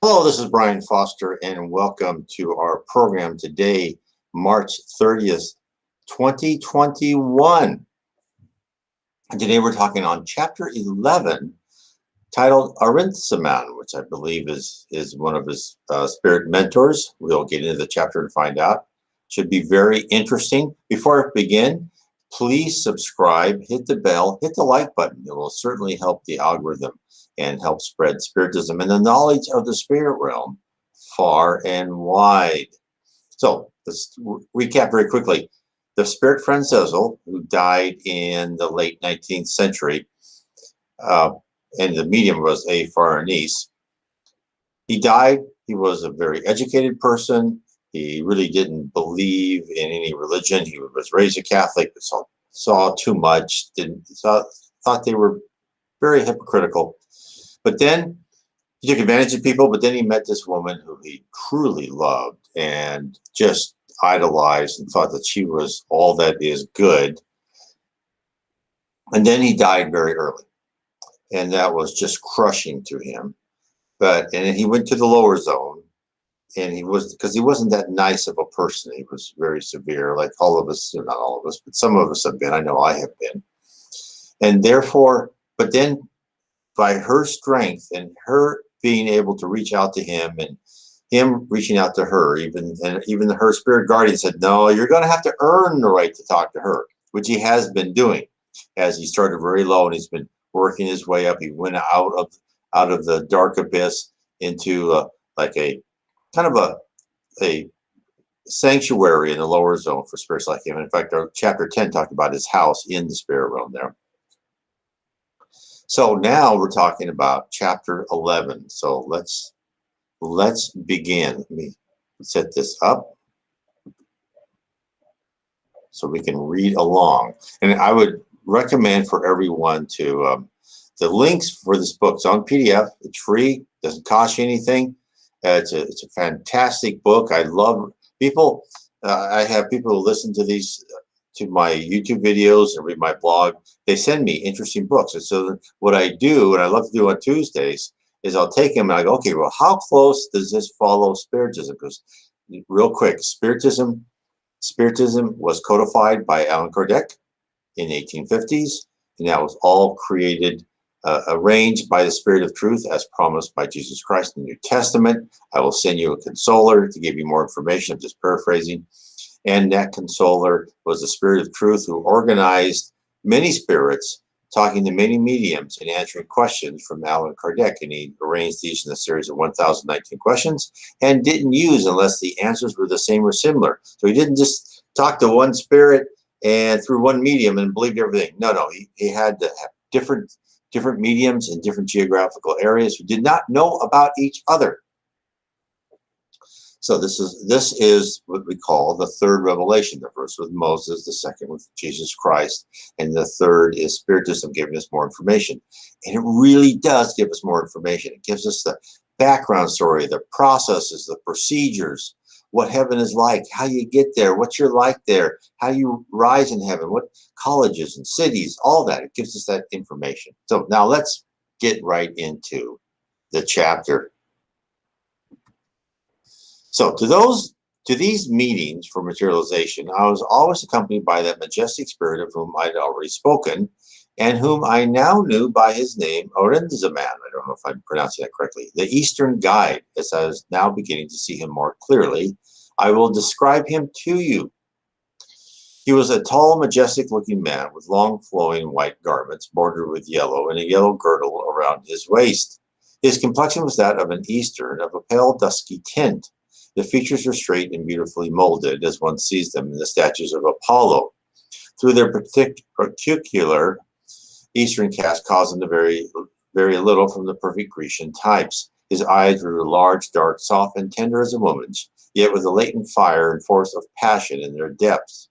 Hello, this is Brian Foster, and welcome to our program today, March 30th, 2021. And today we're talking on Chapter 11, titled Ahrinziman, which I believe is one of his spirit mentors. We'll get into the chapter and find out. Should be very interesting. Before I begin, please subscribe, hit the bell, hit the like button. It will certainly help the algorithm and help spread Spiritism and the knowledge of the spirit realm far and wide. So let's recap very quickly. The spirit Franchezzo, who died in the late 19th century, and the medium was a Farnese. He died. He was a very educated person. He really didn't believe in any religion. He was raised a Catholic, saw too much, thought they were very hypocritical. But then he took advantage of people, but then he met this woman who he truly loved and just idolized and thought that she was all that is good. And then he died very early. And that was just crushing to him. And he went to the lower zone, and because he wasn't that nice of a person. He was very severe, like all of us, not all of us, but some of us have been. I know I have been. And therefore, but then by her strength and her being able to reach out to him and him reaching out to her, even her spirit guardian said, no, you're going to have to earn the right to talk to her, which he has been doing as he started very low and he's been working his way up. He went out of the dark abyss into like a kind of a sanctuary in the lower zone for spirits like him. In fact, our chapter 10 talked about his house in the spirit realm there. So now we're talking about chapter 11. So let's begin. Let me set this up so we can read along. And I would recommend for everyone to, the links for this book is on PDF. It's free, doesn't cost you anything. It's a fantastic book. I love people. I have people who listen to to my YouTube videos and read my blog. They send me interesting books. And so what I do, and I love to do on Tuesdays, is I'll take them and I go, okay, well, how close does this follow Spiritism? Because real quick, Spiritism was codified by Allan Kardec in the 1850s, and that was all created, arranged by the Spirit of Truth as promised by Jesus Christ in the New Testament. I will send you a consoler to give you more information. I'm just paraphrasing. And that consoler was the Spirit of Truth who organized many spirits, talking to many mediums and answering questions from Allan Kardec. And he arranged these in a series of 1,019 questions and didn't use unless the answers were the same or similar. So he didn't just talk to one spirit and through one medium and believed everything. No, he had to have different mediums in different geographical areas who did not know about each other. So this is what we call the third revelation. The first with Moses, the second with Jesus Christ, and the third is Spiritism giving us more information. And it really does give us more information. It gives us the background story, the processes, the procedures, what heaven is like, how you get there, what you're like there, how you rise in heaven, what colleges and cities, all that. It gives us that information. So now let's get right into the chapter. So to these meetings for materialization, I was always accompanied by that majestic spirit of whom I'd already spoken, and whom I now knew by his name, Ahrinziman. I don't know if I'm pronouncing that correctly. The Eastern guide, as I was now beginning to see him more clearly, I will describe him to you. He was a tall, majestic-looking man with long, flowing white garments bordered with yellow and a yellow girdle around his waist. His complexion was that of an Eastern, of a pale, dusky tint. The features were straight and beautifully molded, as one sees them in the statues of Apollo. Through their particular Eastern cast caused him to vary very little from the perfect Grecian types. His eyes were large, dark, soft, and tender as a woman's, yet with a latent fire and force of passion in their depths,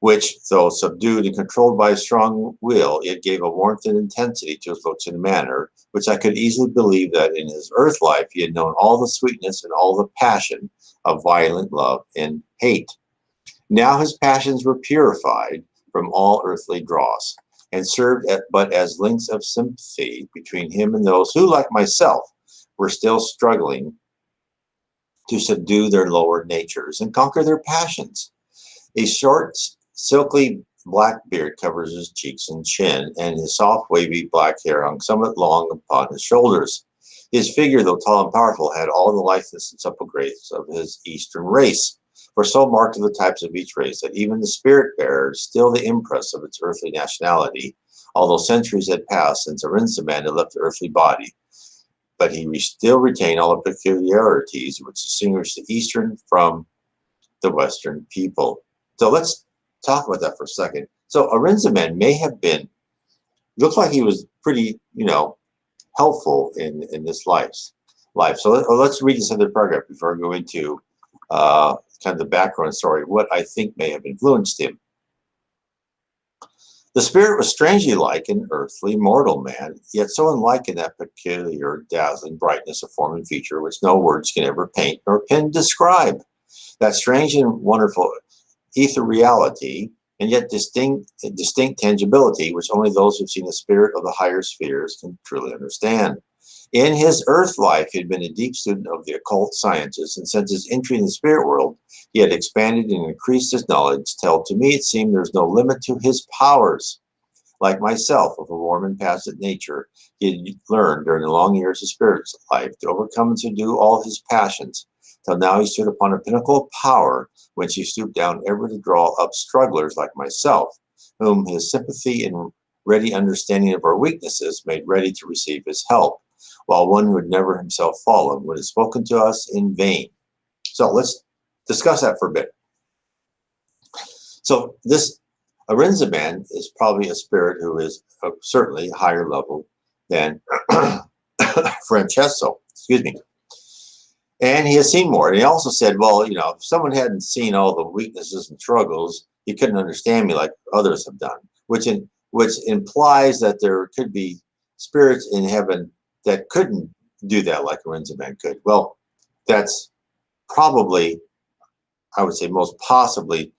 which, though subdued and controlled by a strong will, it gave a warmth and intensity to his looks and manner, which I could easily believe that in his earth life he had known all the sweetness and all the passion of violent love and hate. Now his passions were purified from all earthly dross, and served but as links of sympathy between him and those who, like myself, were still struggling to subdue their lower natures and conquer their passions. A short, silky black beard covers his cheeks and chin, and his soft, wavy black hair hung somewhat long upon his shoulders. His figure, though tall and powerful, had all the litheness and supple grace of his Eastern race, for so marked are the types of each race that even the spirit bearer is still the impress of its earthly nationality, although centuries had passed since Ahrinziman had left the earthly body. But he still retained all the peculiarities which distinguish the Eastern from the Western people. So let's talk about that for a second. So Ahrinziman may have been, looks like he was pretty, helpful in this life. So let's read this other paragraph before I go into kind of the background story, what I think may have influenced him. The spirit was strangely like an earthly mortal man, yet so unlike in that peculiar, dazzling brightness of form and feature which no words can ever paint nor pen describe. That strange and wonderful ethereality, and yet distinct tangibility, which only those who've seen the spirit of the higher spheres can truly understand. In his earth life, he had been a deep student of the occult sciences, and since his entry in the spirit world, he had expanded and increased his knowledge, till to me it seemed there was no limit to his powers. Like myself, of a warm and passive nature, he had learned during the long years of spirit life to overcome and subdue all his passions, till now he stood upon a pinnacle of power, whence he stooped down ever to draw up strugglers like myself, whom his sympathy and ready understanding of our weaknesses made ready to receive his help, while one who had never himself fallen would have spoken to us in vain. So let's discuss that for a bit. So this Ahrinziman is probably a spirit who is certainly higher level than Franchezzo, excuse me. And he has seen more. And he also said, well, if someone hadn't seen all the weaknesses and struggles, he couldn't understand me like others have done, which implies that there could be spirits in heaven that couldn't do that like Ahrinziman could. Well, that's probably, I would say most possibly,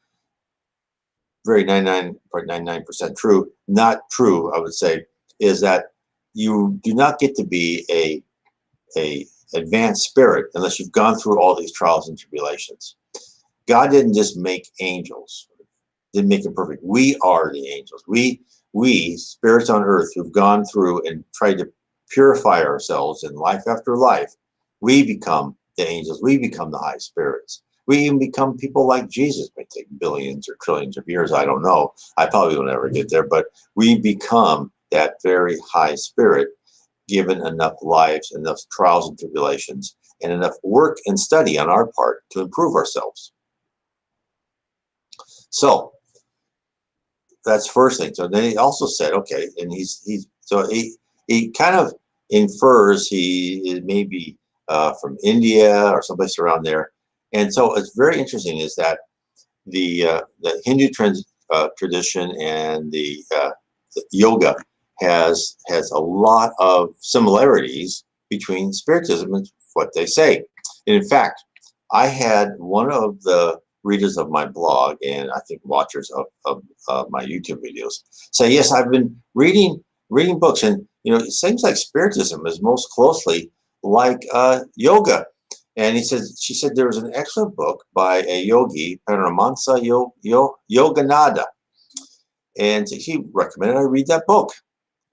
very 99.99% true. Not true, I would say, is that you do not get to be a advanced spirit unless you've gone through all these trials and tribulations. God didn't just make angels, didn't make them perfect. We are the angels. We spirits on earth who've gone through and tried to purify ourselves in life after life, we become the angels. We become the high spirits. We even become people like Jesus. It may take billions or trillions of years. I don't know. I probably will never get there, but we become that very high spirit, given enough lives, enough trials and tribulations, and enough work and study on our part to improve ourselves. So that's first thing. So then he also said, okay, and he kind of infers he may be from India or someplace around there. And so it's very interesting is that the Hindu tradition and the yoga has a lot of similarities between Spiritism and what they say. And in fact, I had one of the readers of my blog and I think watchers of my YouTube videos say, yes, I've been reading books, and it seems like Spiritism is most closely like yoga. And she said there was an excellent book by a yogi, Paramahansa Yogananda, and he recommended I read that book.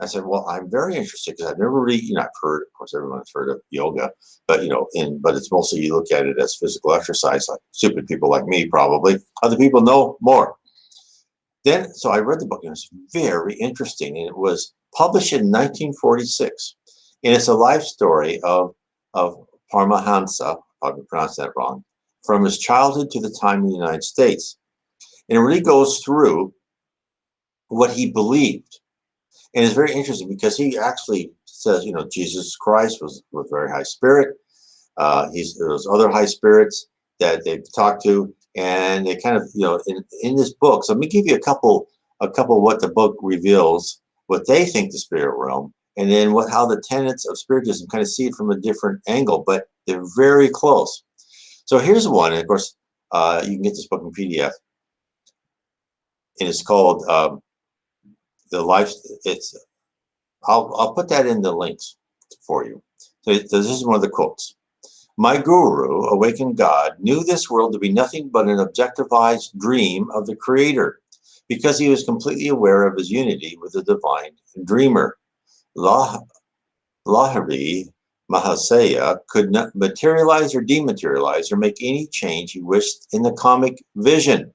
I said, well, I'm very interested because I've never really, I've heard, of course, everyone's heard of yoga, but, but it's mostly you look at it as physical exercise, like stupid people like me, probably. Other people know more. So I read the book, and it was very interesting, and it was published in 1946. And it's a life story of Paramahansa, probably pronounced that wrong, from his childhood to the time in the United States. And it really goes through what he believed. And it's very interesting because he actually says, Jesus Christ was a very high spirit. There was other high spirits that they talked to, and they kind of, in this book. So let me give you a couple what the book reveals, what they think the spirit realm, and then how the tenets of Spiritism kind of see it from a different angle, but they're very close. So here's one, and of course, you can get this book in PDF, and it's called The Life. I'll put that in the links for you. So this is one of the quotes. My guru, awakened God, knew this world to be nothing but an objectivized dream of the creator, because he was completely aware of his unity with the divine dreamer. Lahiri Mahasaya could not materialize or dematerialize or make any change he wished in the comic vision.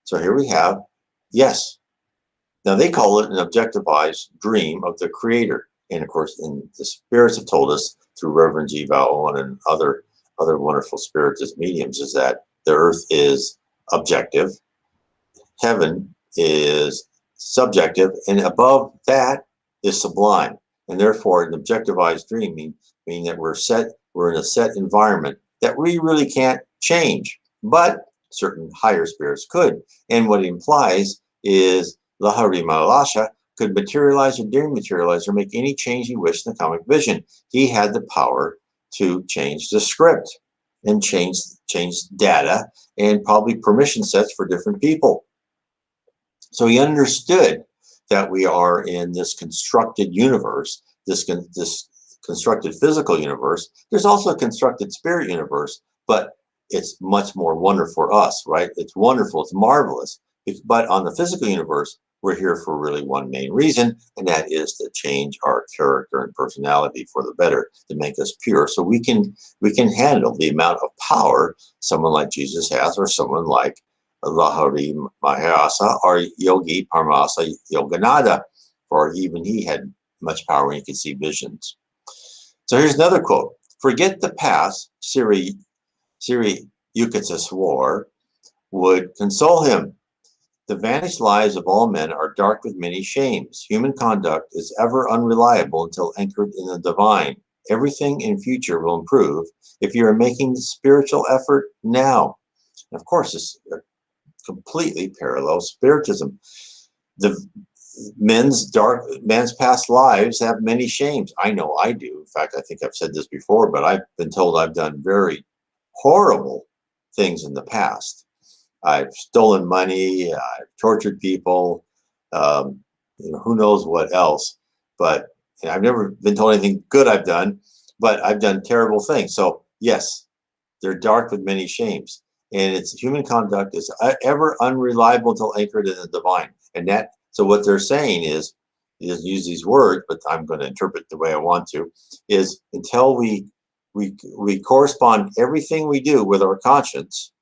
So here we have, yes. Now they call it an objectivized dream of the creator. And of course, in the spirits have told us through Reverend G. Val Owen and other wonderful spiritist mediums is that the earth is objective, heaven is subjective, and above that is sublime. And therefore, an objectivized dream mean that we're in a set environment that we really can't change, but certain higher spirits could. And what it implies is Lahari Mahalasha could materialize or dematerialize or make any change he wished in the comic vision. He had the power to change the script and change data and probably permission sets for different people. So he understood that we are in this constructed universe, this constructed physical universe. There's also a constructed spirit universe, but it's much more wonderful for us, right? It's wonderful, it's marvelous. But on the physical universe, we're here for really one main reason, and that is to change our character and personality for the better, to make us pure, so we can handle the amount of power someone like Jesus has, or someone like Lahari Mahasa or Yogi Parmasa Yogananda, for even he had much power when he could see visions. So here's another quote. Forget the past, Siri Yukatis swore, would console him. The vanished lives of all men are dark with many shames. Human conduct is ever unreliable until anchored in the divine. Everything in future will improve if you are making the spiritual effort now. And of course, it's completely parallel spiritism. The man's past lives have many shames. I know I do. In fact, I think I've said this before, but I've been told I've done very horrible things in the past. I've stolen money, I've tortured people, who knows what else. But I've never been told anything good I've done, but I've done terrible things. So yes, they're dark with many shames. And it's human conduct is ever unreliable until anchored in the divine. And so what they're saying is, he doesn't use these words, but I'm going to interpret the way I want to, is until we correspond everything we do with our conscience,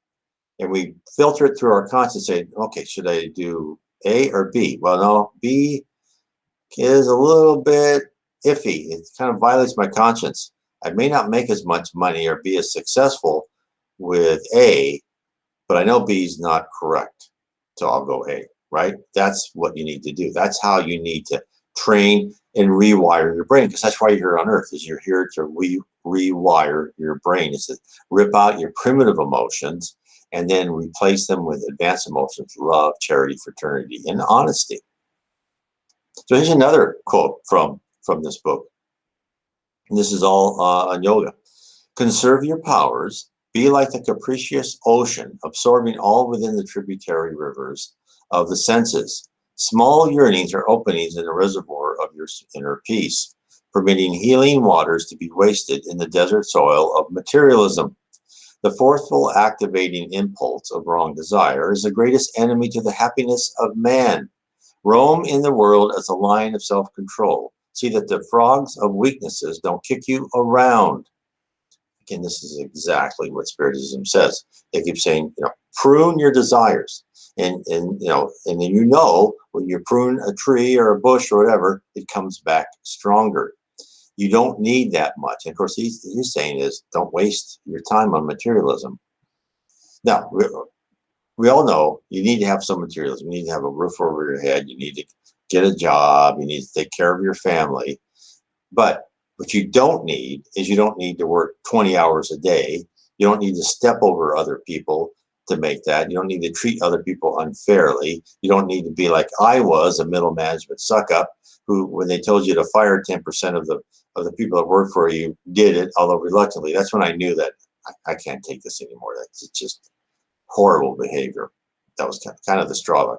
and we filter it through our conscience, say, okay, should I do A or B? Well, no, B is a little bit iffy. It kind of violates my conscience. I may not make as much money or be as successful with A, but I know B is not correct. So I'll go A, right? That's what you need to do. That's how you need to train and rewire your brain, because that's why you're here on earth, is you're here to rewire your brain. It's to rip out your primitive emotions and then replace them with advanced emotions, love, charity, fraternity, and honesty. So here's another quote from this book. And this is all on yoga. Conserve your powers. Be like the capricious ocean, absorbing all within the tributary rivers of the senses. Small yearnings are openings in the reservoir of your inner peace, permitting healing waters to be wasted in the desert soil of materialism. The forceful activating impulse of wrong desire is the greatest enemy to the happiness of man. Roam in the world as a lion of self-control. See that the frogs of weaknesses don't kick you around. Again, this is exactly what Spiritism says. They keep saying, prune your desires. And then when you prune a tree or a bush or whatever, it comes back stronger. You don't need that much. And of course, he's saying is, don't waste your time on materialism. Now, we all know you need to have some materialism. You need to have a roof over your head. You need to get a job. You need to take care of your family. But what you don't need is, you don't need to work 20 hours a day. You don't need to step over other people to make that. You don't need to treat other people unfairly. You don't need to be like I was, a middle management suck up, who, when they told you to fire 10% of the people that work for you, did it, although reluctantly. That's when I knew that I can't take this anymore. That's just horrible behavior. That was kind of the straw that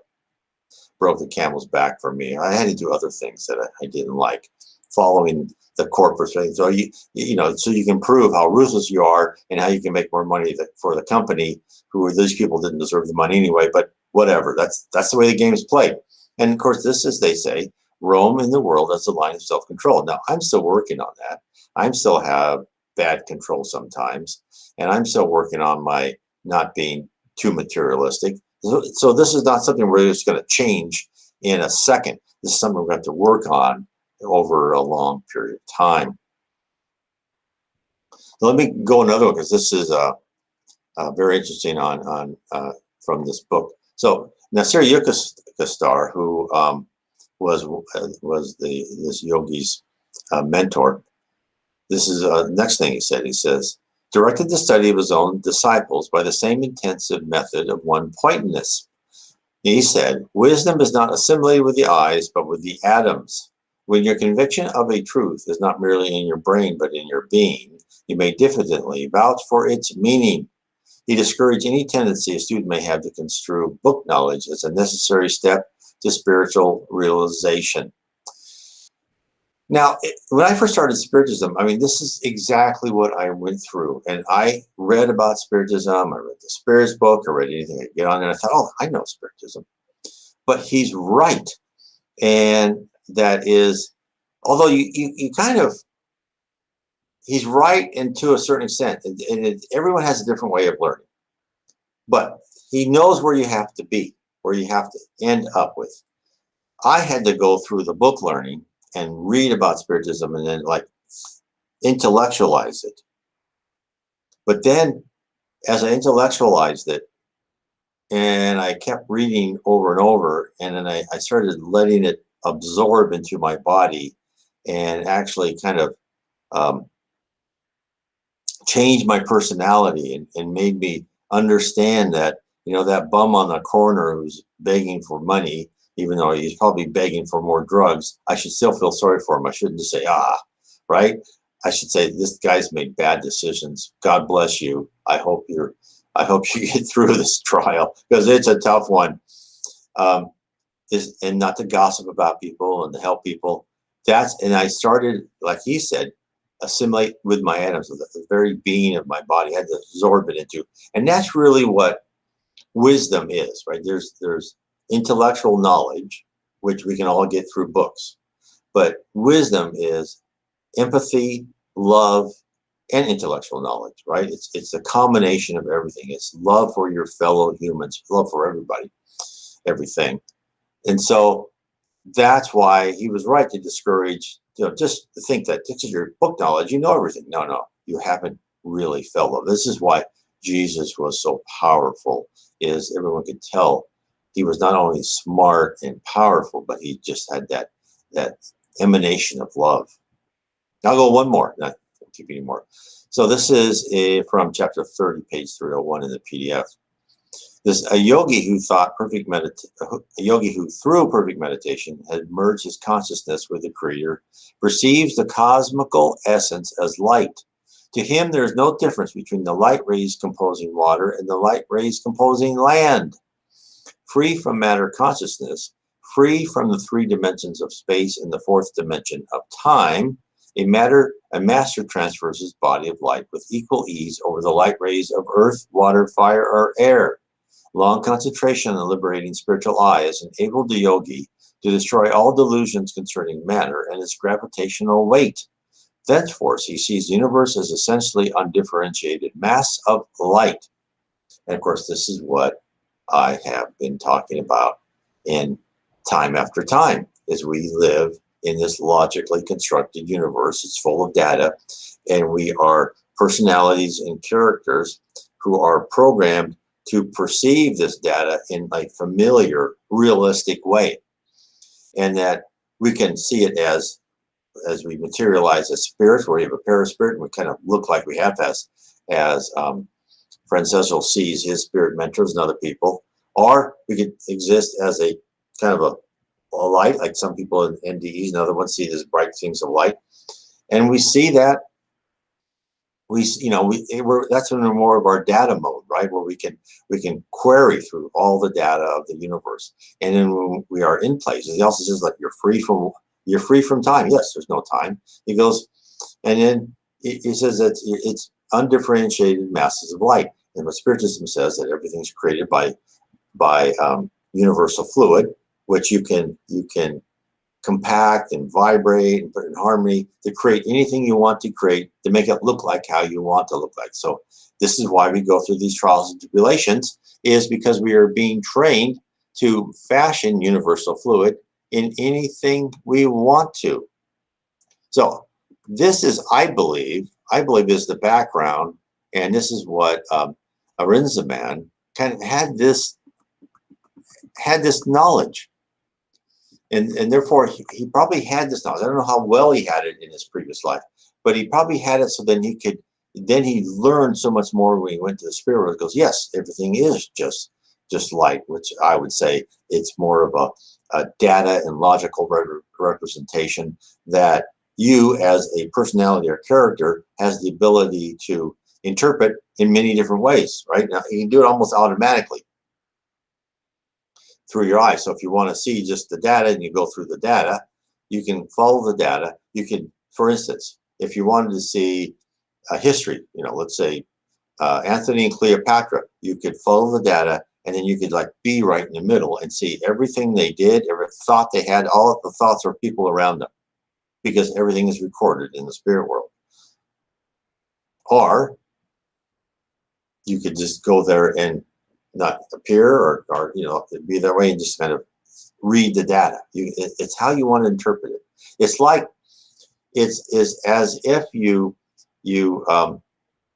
broke the camel's back for me. I had to do other things that I didn't like. following the corporate thing. So so you can prove how ruthless you are and how you can make more money for the company, who these people didn't deserve the money anyway, but whatever. That's the way the game is played. And of course, this is, they say, Rome in the world as a line of self-control. Now, I'm still working on that. I'm still have bad control sometimes, and I'm still working on my not being too materialistic. So this is not something we're just going to change in a second. This is something we're going to have to work on over a long period of time. So let me go another one, because this is very interesting on from this book. So Nasir Yukastar, who was this yogi's mentor. This is next thing he said. He says, directed the study of his own disciples by the same intensive method of one-pointedness. He said, wisdom is not assimilated with the eyes, but with the atoms. When your conviction of a truth is not merely in your brain, but in your being, you may diffidently vouch for its meaning. He discouraged any tendency a student may have to construe book knowledge as a necessary step to spiritual realization. Now, when I first started Spiritism, I mean, this is exactly what I went through. And I read about Spiritism. I read the Spirits book. I read anything I could get on. And I thought, oh, I know Spiritism. But he's right. And that is, although you kind of, he's right, and to a certain extent. And everyone has a different way of learning. But he knows where you have to be, where you have to end up with. I had to go through the book learning and read about Spiritism and then like intellectualize it. But then as I intellectualized it and I kept reading over and over, and then I started letting it absorb into my body and actually kind of change my personality and made me understand that, that bum on the corner who's begging for money, even though he's probably begging for more drugs, I should still feel sorry for him. I shouldn't just say, right? I should say, this guy's made bad decisions. God bless you. I hope you get through this trial, because it's a tough one. And not to gossip about people and to help people. And I started, like he said, assimilate with my atoms, with the very being of my body. I had to absorb it into, and that's really what wisdom is, right? There's intellectual knowledge, which we can all get through books, but wisdom is empathy, love, and intellectual knowledge, right? It's a combination of everything. It's love for your fellow humans, love for everybody, everything. And so that's why he was right to discourage, just to think that this is your book knowledge, you know everything. No, you haven't really felt it. This is why Jesus was so powerful, is everyone could tell he was not only smart and powerful, but he just had that emanation of love. I'll go one more, not keep any more. So this is from chapter 30, page 301 in the PDF. A yogi who through perfect meditation had merged his consciousness with the Creator, perceives the cosmical essence as light. To him, there is no difference between the light rays composing water and the light rays composing land. Free from matter consciousness, free from the three dimensions of space and the fourth dimension of time, a master transfers his body of light with equal ease over the light rays of earth, water, fire, or air. Long concentration on the liberating spiritual eye has enabled the yogi to destroy all delusions concerning matter and its gravitational weight. Thenceforth, he sees the universe as essentially undifferentiated mass of light. And of course, this is what I have been talking about in time after time, as we live in this logically constructed universe. It's full of data, and we are personalities and characters who are programmed to perceive this data in a familiar, realistic way. And that we can see it as we materialize as spirits, where we have a paraspirit and we kind of look like we have as Franchezzo sees his spirit mentors and other people. Or we could exist as a kind of a light, like some people in NDEs and other ones see these bright things of light. And we see that that's when we're more of our data mode, right? Where we can query through all the data of the universe. And then when we are in places, he also says, like, you're free from You're free from time. Yes, there's no time. He goes, and then he says that it's undifferentiated masses of light. And what Spiritism says that everything's created by universal fluid, which you can compact and vibrate and put in harmony to create anything you want to create, to make it look like how you want to look like. So this is why we go through these trials and tribulations, is because we are being trained to fashion universal fluid in anything we want to. So this is, I believe is the background, and this is what Ahrinziman kind of had this knowledge. And therefore, he probably had this knowledge. I don't know how well he had it in his previous life, but he probably had it so then he learned so much more when he went to the spirit world. He goes, yes, everything is just light, which I would say it's more of a data and logical representation that you as a personality or character has the ability to interpret in many different ways, right? Now, you can do it almost automatically through your eyes. So if you want to see just the data and you go through the data, you can follow the data. You can, for instance, if you wanted to see a history, let's say Anthony and Cleopatra, you could follow the data and then you could like be right in the middle and see everything they did, every thought they had, all of the thoughts of people around them, because everything is recorded in the spirit world. Or you could just go there and not appear or be that way and just kind of read the data. It's how you want to interpret it. It's like it's as if you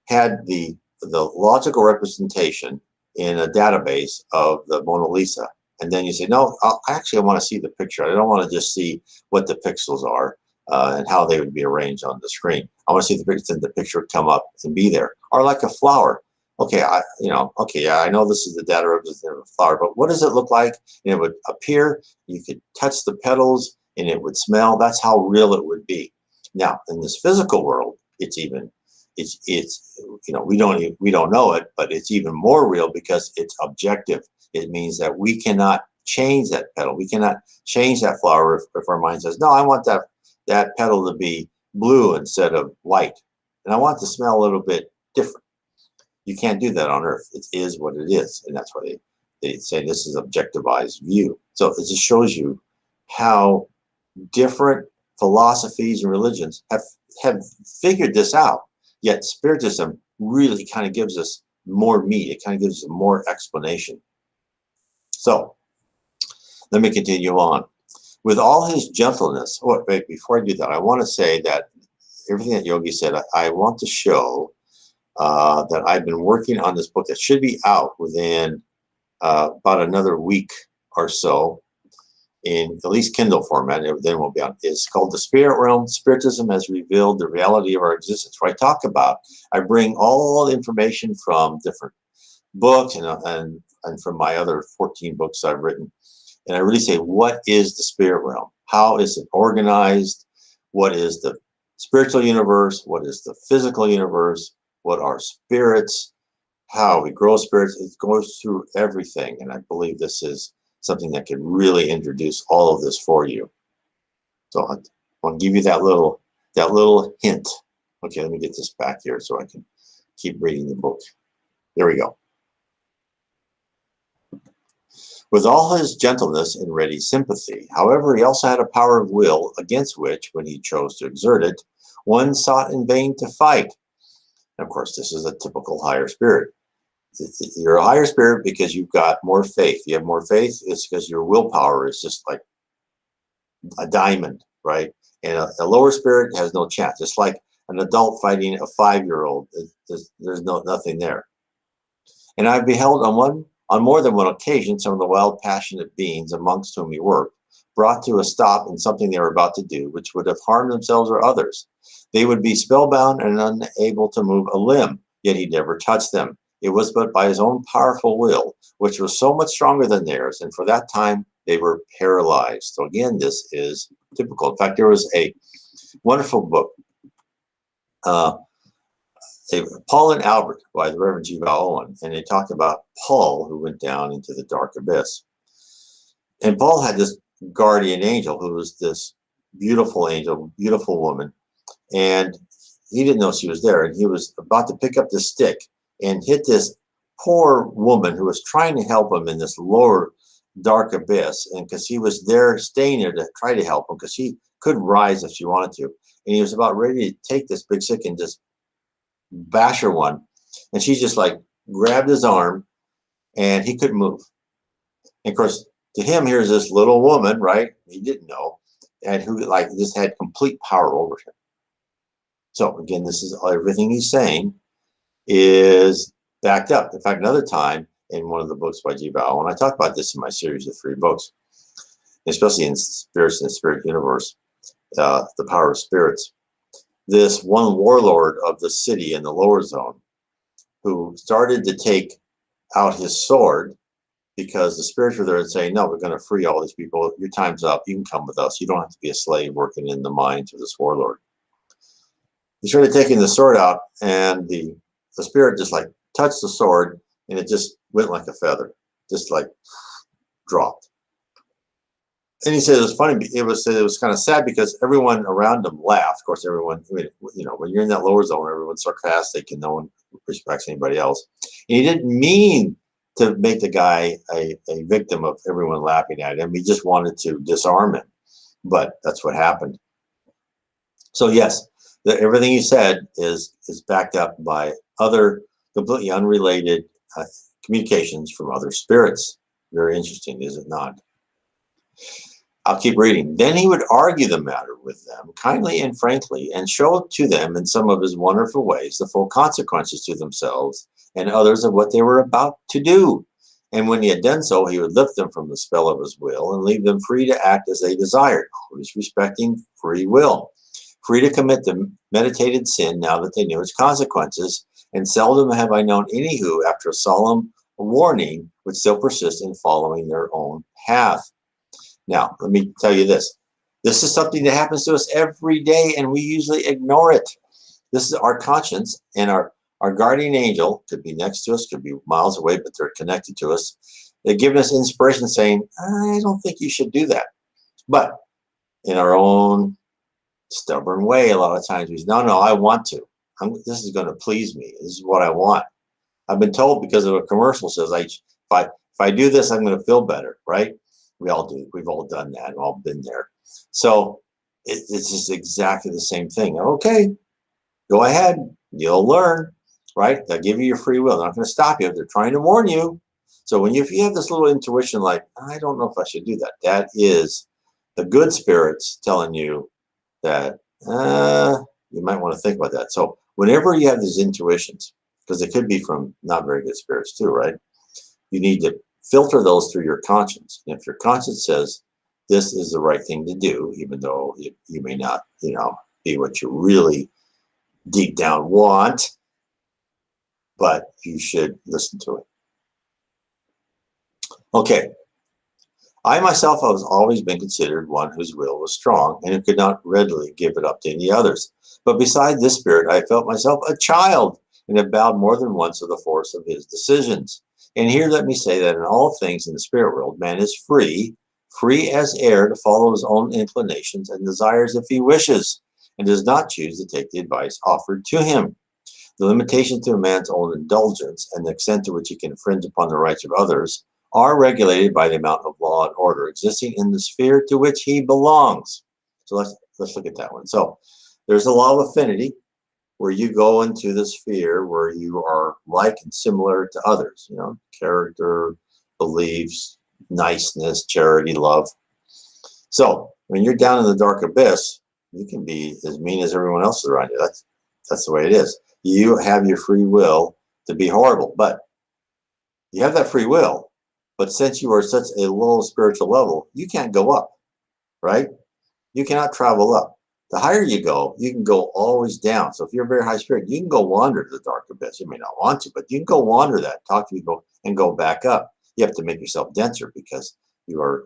had the logical representation in a database of the Mona Lisa, and then you say, no, I want to see the picture. I don't want to just see what the pixels are and how they would be arranged on the screen. I want to see the picture, the picture would come up and be there. Or like a flower. Okay, I know this is the data representative of a flower, but what does it look like? And it would appear, you could touch the petals and it would smell. That's how real it would be. Now, in this physical world, we don't know it, but it's even more real because it's objective. It means that we cannot change that petal. We cannot change that flower if our mind says, no, I want that petal to be blue instead of white. And I want it to smell a little bit different. You can't do that on Earth. It is what it is. And that's why they say this is objectivized view. So it just shows you how different philosophies and religions have figured this out. Yet Spiritism really kind of gives us more meat. It kind of gives us more explanation. So let me continue on. With all his gentleness, wait, before I do that, I want to say that everything that Yogi said, I want to show that I've been working on this book that should be out within about another week or so, in at least Kindle format, and then we'll be on. It's called The Spirit Realm. Spiritism has revealed the reality of our existence. Where I bring all the information from different books and from my other 14 books I've written. And I really say, what is the spirit realm? How is it organized? What is the spiritual universe? What is the physical universe? What are spirits? How we grow spirits? It goes through everything. And I believe this is something that can really introduce all of this for you. So I want to give you that little hint. Okay, let me get this back here so I can keep reading the book. There we go. With all his gentleness and ready sympathy, however, he also had a power of will against which, when he chose to exert it, one sought in vain to fight. And of course, this is a typical higher spirit. You're a higher spirit because you've got more faith. You have more faith, it's because your willpower is just like a diamond, right? And a lower spirit has no chance. It's like an adult fighting a 5-year-old. There's nothing there. And I've beheld on more than one occasion some of the wild, passionate beings amongst whom he worked, brought to a stop in something they were about to do, which would have harmed themselves or others. They would be spellbound and unable to move a limb, yet he never touched them. It was but by his own powerful will, which was so much stronger than theirs, and for that time they were paralyzed. So again, this is typical. In fact, there was a wonderful book, Paul and Albert by the Reverend G. Val Owen, and they talked about Paul, who went down into the dark abyss. And Paul had this guardian angel who was this beautiful angel, beautiful woman, and he didn't know she was there, and he was about to pick up the stick and hit this poor woman who was trying to help him in this lower dark abyss, and because he was there, staying there to try to help him, because she could rise if she wanted to, and he was about ready to take this big stick and just bash her one, and she just like grabbed his arm, and he couldn't move. And of course, to him, here's this little woman, right? He didn't know, and who like just had complete power over him. So again, this is everything he's saying is backed up. In fact, another time in one of the books by G. Bao, and I talk about this in my series of 3 books, especially in Spirits in the Spirit Universe, The Power of Spirits, this one warlord of the city in the lower zone who started to take out his sword because the spirits were there and saying, no, we're going to free all these people. Your time's up. You can come with us. You don't have to be a slave working in the mines of this warlord. He started taking the sword out, and the spirit just like touched the sword, and it just went like a feather, just like dropped. And he said it was funny. It was kind of sad because everyone around him laughed. Of course, everyone, I mean, you know, when you're in that lower zone, everyone's sarcastic and no one respects anybody else. And he didn't mean to make the guy a victim of everyone laughing at him. He just wanted to disarm him. But that's what happened. So yes, everything he said is backed up by other completely unrelated communications from other spirits. Very interesting, is it not? I'll keep reading. Then he would argue the matter with them kindly and frankly, and show to them in some of his wonderful ways the full consequences to themselves and others of what they were about to do. And when he had done so, he would lift them from the spell of his will and leave them free to act as they desired, always respecting free will, free to commit the meditated sin now that they knew its consequences. And seldom have I known any who, after a solemn warning, would still persist in following their own path. Now, let me tell you this. This is something that happens to us every day, and we usually ignore it. This is our conscience, and our guardian angel could be next to us, could be miles away, but they're connected to us. They're giving us inspiration saying, I don't think you should do that. But in our own stubborn way, a lot of times we say, no, I want to. This is going to please me. This is what I want. I've been told because of a commercial says, if I do this, I'm going to feel better, right? We all do. We've all done that. We've all been there. So it's just exactly the same thing. Okay, go ahead. You'll learn, right? They'll give you your free will. They're not going to stop you. They're trying to warn you. So if you have this little intuition like, I don't know if I should do that, that is the good spirits telling you that you might want to think about that. So whenever you have these intuitions, because they could be from not very good spirits too, right? You need to filter those through your conscience. And if your conscience says this is the right thing to do, even though you may not, be what you really deep down want, but you should listen to it. Okay. I myself have always been considered one whose will was strong and who could not readily give it up to any others. But beside this spirit, I felt myself a child and have bowed more than once to the force of his decisions. And here let me say that in all things in the spirit world, man is free as air to follow his own inclinations and desires if he wishes, and does not choose to take the advice offered to him. The limitation to a man's own indulgence and the extent to which he can infringe upon the rights of others are regulated by the amount of law and order existing in the sphere to which he belongs. So let's look at that one. So there's the law of affinity, where you go into the sphere where you are like and similar to others, character, beliefs, niceness, charity, love. So when you're down in the dark abyss, you can be as mean as everyone else around you. That's the way it is. You have your free will to be horrible, but you have that free will. But since you are such a low spiritual level, you can't go up, right? You cannot travel up. The higher you go, you can go always down. So if you're a very high spirit, you can go wander to the dark abyss. You may not want to, but you can go wander that, talk to people, and go back up. You have to make yourself denser because you are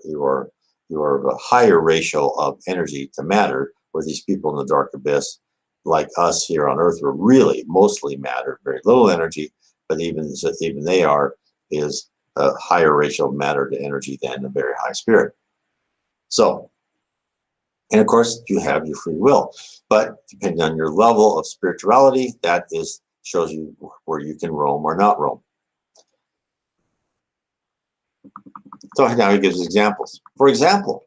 a higher ratio of energy to matter. Where these people in the dark abyss, like us here on Earth, are really mostly matter, very little energy, but even they is a higher ratio of matter to energy than a very high spirit. So And of course, you have your free will. But depending on your level of spirituality, that shows you where you can roam or not roam. So now he gives examples. For example,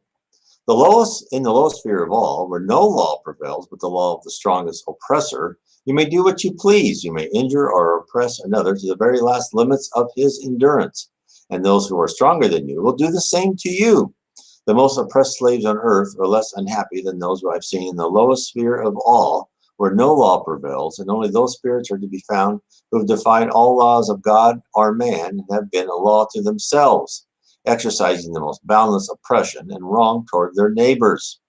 in the lowest sphere of all, where no law prevails but the law of the strongest oppressor, you may do what you please. You may injure or oppress another to the very last limits of his endurance. And those who are stronger than you will do the same to you. The most oppressed slaves on earth are less unhappy than those who I've seen in the lowest sphere of all, where no law prevails, and only those spirits are to be found who have defied all laws of God or man and have been a law to themselves, exercising the most boundless oppression and wrong toward their neighbors.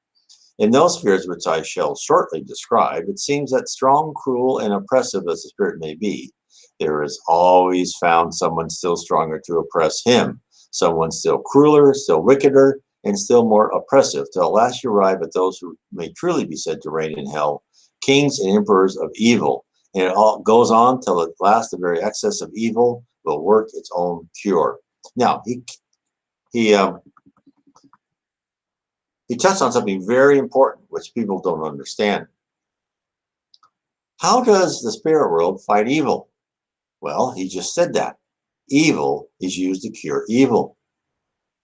In those spheres which I shall shortly describe, it seems that strong, cruel, and oppressive as the spirit may be, there is always found someone still stronger to oppress him, someone still crueler, still wickeder, and still more oppressive, till at last you arrive at those who may truly be said to reign in hell, kings and emperors of evil. And it all goes on till at last the very excess of evil will work its own cure. Now, he touched on something very important, which people don't understand. How does the spirit world fight evil? Well, he just said that. Evil is used to cure evil.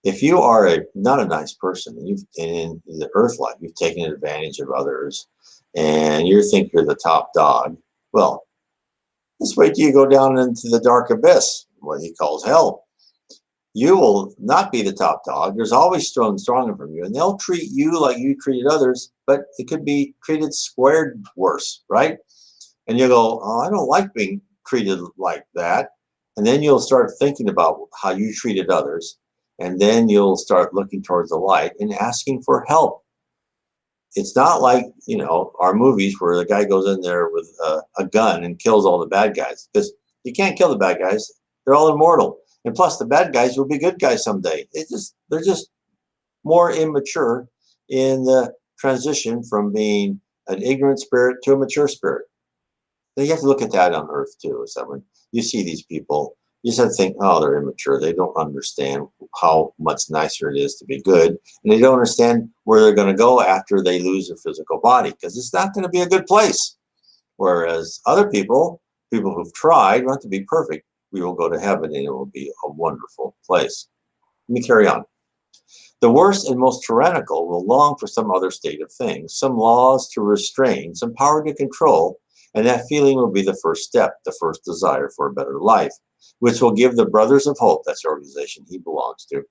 If you are not a nice person, and in the earth life, you've taken advantage of others, and you think you're the top dog, well, just wait till you go down into the dark abyss, what he calls hell. You will not be the top dog. There's always someone stronger from you, and they'll treat you like you treated others, but it could be treated squared worse, right? And you go, oh, I don't like being treated like that. And then you'll start thinking about how you treated others. And then you'll start looking towards the light and asking for help. It's not like, our movies where the guy goes in there with a gun and kills all the bad guys. Because you can't kill the bad guys. They're all immortal. And plus, the bad guys will be good guys someday. They're just more immature in the transition from being an ignorant spirit to a mature spirit. Now, you have to look at that on earth, too. So when you see these people, you just have to think, oh, they're immature. They don't understand how much nicer it is to be good. And they don't understand where they're going to go after they lose their physical body, because it's not going to be a good place. Whereas other people who've tried, don't have to be perfect, we will go to heaven and it will be a wonderful place. Let me carry on. The worst and most tyrannical will long for some other state of things, some laws to restrain, some power to control, and that feeling will be the first step, the first desire for a better life, which will give the Brothers of Hope, that's the organization he belongs to,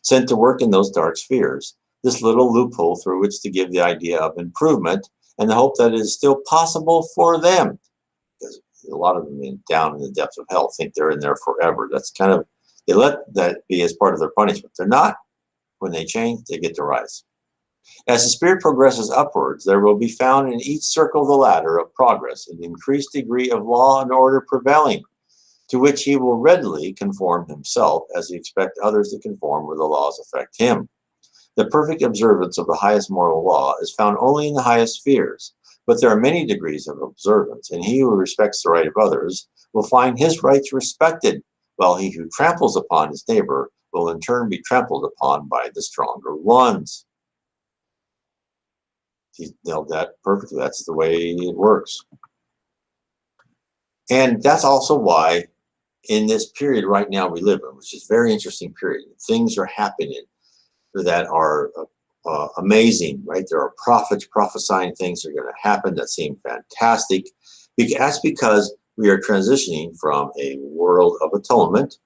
sent to work in those dark spheres, this little loophole through which to give the idea of improvement and the hope that it is still possible for them. Because a lot of them down in the depths of hell think they're in there forever. That's they let that be as part of their punishment. They're not. When they change, they get to rise. As the spirit progresses upwards, there will be found in each circle of the ladder of progress an increased degree of law and order prevailing, to which he will readily conform himself, as he expects others to conform where the laws affect him. The perfect observance of the highest moral law is found only in the highest spheres, but there are many degrees of observance, and he who respects the right of others will find his rights respected, while he who tramples upon his neighbor will in turn be trampled upon by the stronger ones. He nailed that perfectly. That's the way it works. And that's also why in this period right now we live in, which is a very interesting period, things are happening that are amazing, right? There are prophets prophesying things are going to happen that seem fantastic. That's because we are transitioning from a world of atonement,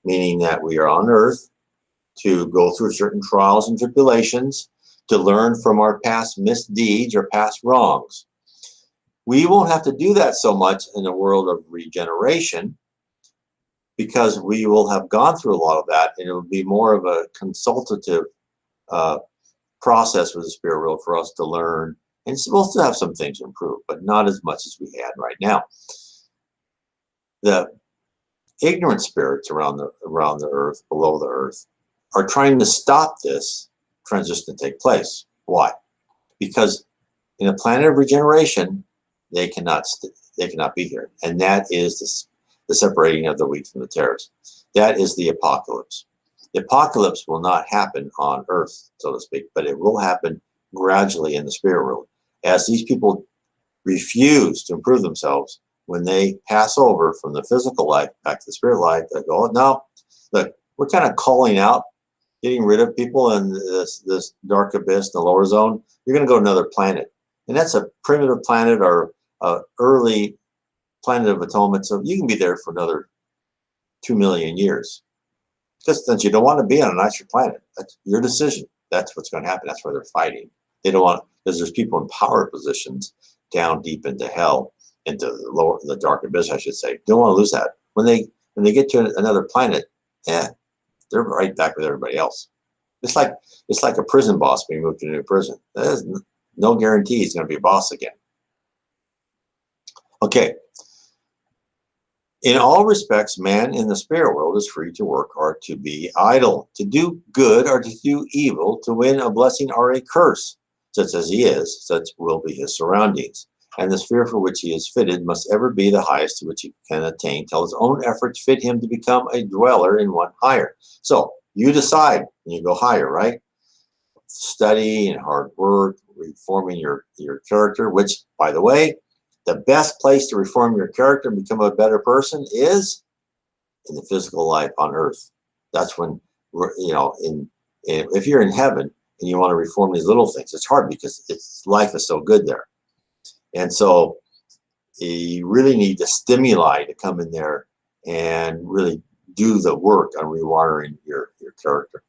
meaning that we are on earth to go through certain trials and tribulations, to learn from our past misdeeds or past wrongs. We won't have to do that so much in a world of regeneration, because we will have gone through a lot of that, and it will be more of a consultative process with the spirit world for us to learn. And we'll still have some things improve, but not as much as we had right now. The ignorant spirits around the earth, below the earth, are trying to stop this transition to take place. Why? Because in a planet of regeneration, they cannot be here, and that is the separating of the wheat from the tares. That is the apocalypse. The apocalypse will not happen on earth, so to speak, but it will happen gradually in the spirit world. As these people refuse to improve themselves, when they pass over from the physical life back to the spirit life, they go, oh, no, look, we're kind of calling out, getting rid of people in this dark abyss, the lower zone. You're going to go to another planet. And that's a primitive planet or early planet of atonement. So you can be there for another 2 million years. Just since you don't want to be on a nicer planet. That's your decision. That's what's going to happen. That's why they're fighting. They don't want, because there's people in power positions down deep into hell, into the dark abyss, I should say. Don't want to lose that. When they get to another planet, they're right back with everybody else. It's like a prison boss being moved to a new prison. There's no guarantee he's going to be a boss again. Okay. In all respects, man in the spirit world is free to work or to be idle, to do good or to do evil, to win a blessing or a curse. Such as he is, such will be his surroundings. And the sphere for which he is fitted must ever be the highest to which he can attain, till his own efforts fit him to become a dweller in one higher. So you decide, and you go higher, right? Study and hard work, reforming your character, which, by the way, the best place to reform your character and become a better person is in the physical life on earth. That's when, if you're in heaven and you want to reform these little things, it's hard because life is so good there. And so you really need the stimuli to come in there and really do the work on rewiring your character.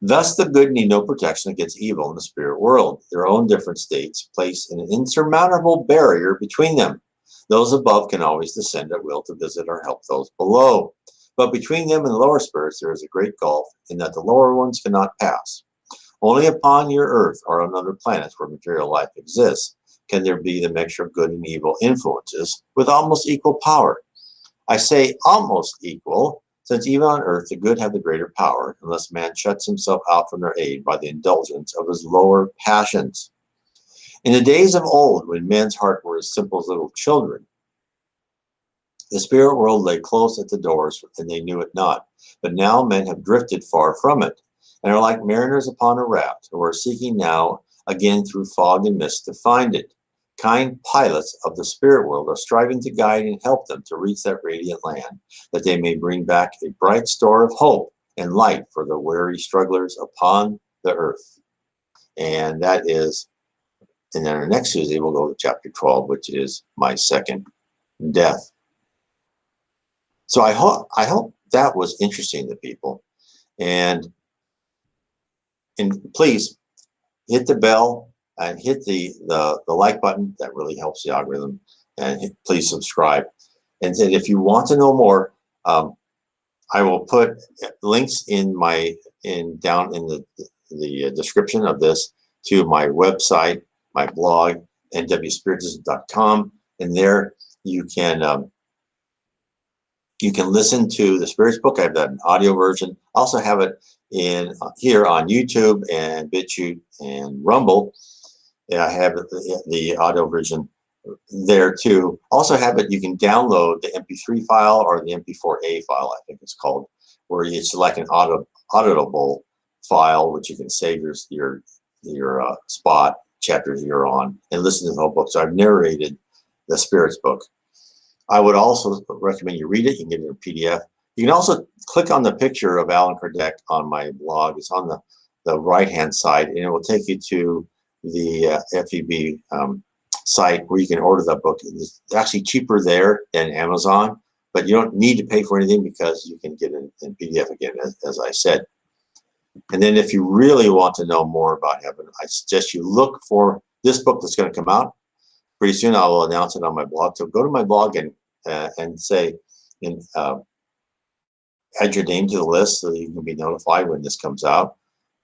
Thus, the good need no protection against evil in the spirit world. Their own different states place an insurmountable barrier between them. Those above can always descend at will to visit or help those below. But between them and the lower spirits, there is a great gulf in that the lower ones cannot pass. Only upon your earth or on other planets where material life exists can there be the mixture of good and evil influences with almost equal power. I say almost equal, since even on earth the good have the greater power, unless man shuts himself out from their aid by the indulgence of his lower passions. In the days of old, when men's hearts were as simple as little children, the spirit world lay close at the doors, and they knew it not. But now men have drifted far from it, and are like mariners upon a raft, who are seeking now again through fog and mist to find it. Kind pilots of the spirit world are striving to guide and help them to reach that radiant land, that they may bring back a bright store of hope and light for the weary strugglers upon the earth. And that is, and then our next Tuesday we'll go to chapter 12, which is my second death. So I hope that was interesting to people. And please hit the bell and hit the like button. That really helps the algorithm. And please subscribe. And then if you want to know more, I will put links down in the description of this to my website, my blog, nwspiritism.com, and there you can listen to the Spirits book. I have that in audio version. I also have it here on YouTube and BitChute and Rumble. And I have the audio version there too. Also have it, you can download the MP3 file or the MP4A file, I think it's called, where it's like an auditable file, which you can save your spot, chapters you're on, and listen to the whole book. So I've narrated the Spirits book. I would also recommend you read it. You can get it in PDF. You can also click on the picture of Alan Kardec on my blog. It's on the right-hand side, and it will take you to the FEB site where you can order that book. It's actually cheaper there than Amazon, but you don't need to pay for anything because you can get it in PDF again, as I said. And then if you really want to know more about heaven, I suggest you look for this book that's going to come out. Pretty soon I will announce it on my blog. So go to my blog and say, add your name to the list so that you can be notified when this comes out.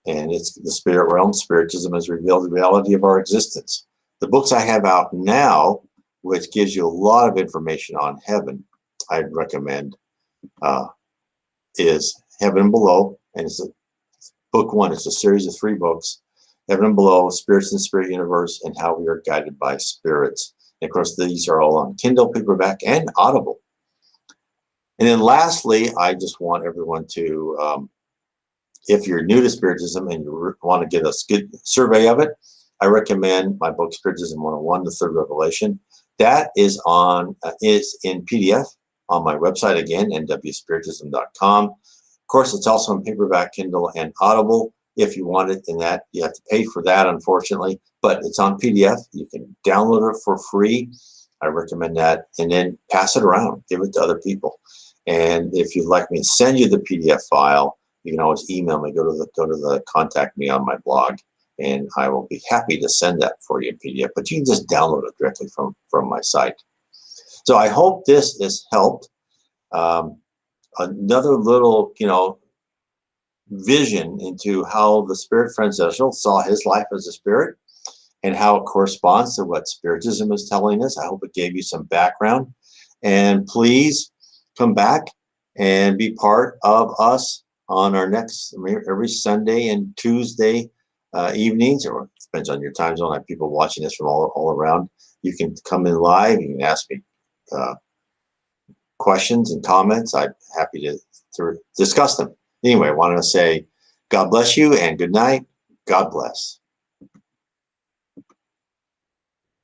And it's the Spirit Realm. Spiritism has revealed the reality of our existence. The books I have out now, which gives you a lot of information on heaven, I'd recommend, is Heaven and Below. And it's book one. It's a series of 3 books. Heaven and Below, Spirits in the Spirit Universe, and How We Are Guided by Spirits. And of course, these are all on Kindle, paperback, and Audible. And then lastly, I just want everyone to if you're new to Spiritism and you want to get a good survey of it, I recommend my book, Spiritism 101, The Third Revelation. That is in PDF on my website again, nwspiritism.com. Of course, it's also in paperback, Kindle, and Audible. If you want it in that, you have to pay for that, unfortunately, but it's on PDF. You can download it for free. I recommend that, and then pass it around, give it to other people. And if you'd like me to send you the PDF file, you can always email me. Go to the contact me on my blog, and I will be happy to send that for you in PDF. But you can just download it directly from my site. So I hope this has helped. Another little, vision into how the spirit Franchezzo saw his life as a spirit and how it corresponds to what Spiritism is telling us. I hope it gave you some background. And please come back and be part of us on our next, every Sunday and Tuesday evenings, or it depends on your time zone. I have people watching this from all around. You can come in live. You can ask me questions and comments. I'm happy to discuss them. Anyway, I wanted to say God bless you and good night. God bless.